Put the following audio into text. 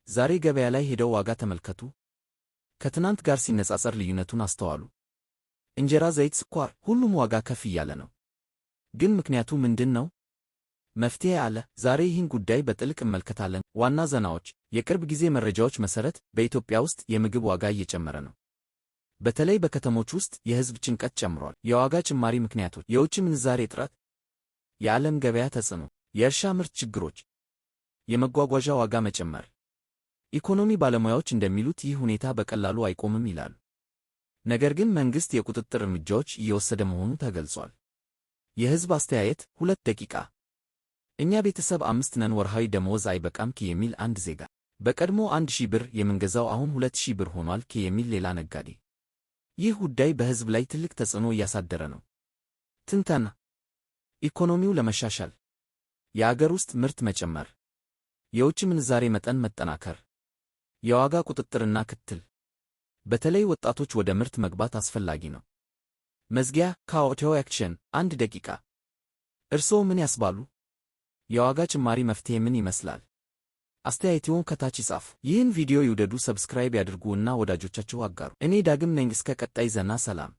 ዛሬ ገበያ ላይ ሄደው ዋጋ ተመልከቱ። ከትናንት ጋር ሲነጻጸር ልዩነቱን አስተዋሉ። እንጀራ፣ ዘይት፣ ስኳር፣ ሁሉም ዋጋ ከፍ እያለ ነው። ግን ምክንያቱ ምንድን ነው? መፍትሄ አለ? ዛሬ ይህን ጉዳይ በጥልቅ እንመለከታለን። ዋና ዜናዎች። የቅርብ ጊዜ መረጃዎች መሠረት በኢትዮጵያ ውስጥ የምግብ ዋጋ እየጨመረ ነው። በተለይ በከተሞች ውስጥ የሕዝብ ጭንቀት ጨምሯል። የዋጋ ጭማሪ ምክንያቶች: የውጭ ምንዛሬ እጥረት፣ የዓለም ገበያ ተጽዕኖ፣ የእርሻ ምርት ችግሮች፣ የመጓጓዣ ዋጋ መጨመር። ኢኮኖሚ ባለሙያዎች እንደሚሉት ይህ ሁኔታ በቀላሉ አይቆምም ይላሉ። ነገር ግን መንግሥት የቁጥጥር እርምጃዎች እየወሰደ መሆኑ ተገልጿል። የሕዝብ አስተያየት 2 ደቂቃ። እኛ ቤተሰብ 5 ነን፣ ወርሃዊ ደመወዝ አይበቃም የሚል አንድ ዜጋ። በቀድሞ 1000 ብር የምንገዛው አሁን 2000 ብር ሆኗል የሚል ሌላ ነጋዴ። ይህ ጉዳይ በሕዝብ ላይ ትልቅ ተጽዕኖ እያሳደረ ነው። ትንተና: ኢኮኖሚው ለመሻሻል የአገር ውስጥ ምርት መጨመር፣ የውጭ ምንዛሬ መጠን መጠናከር፣ የዋጋ ቁጥጥርና ክትትል። በተለይ ወጣቶች ወደ ምርት መግባት አስፈላጊ ነው። መዝጊያ (Call to Action) 1 ደቂቃ። እርስዎ ምን ያስባሉ? የዋጋ ጭማሪ መፍትሄ ምን ይመስላል? አስተያየትዎን ከታች ይጻፉ። ይህን ቪዲዮ ይውደዱ፣ ሰብስክራይብ ያድርጉ እና ወዳጆቻችሁ አጋሩ። እኔ ዳግም ነኝ። እስከ ቀጣይ ዜና ሰላም።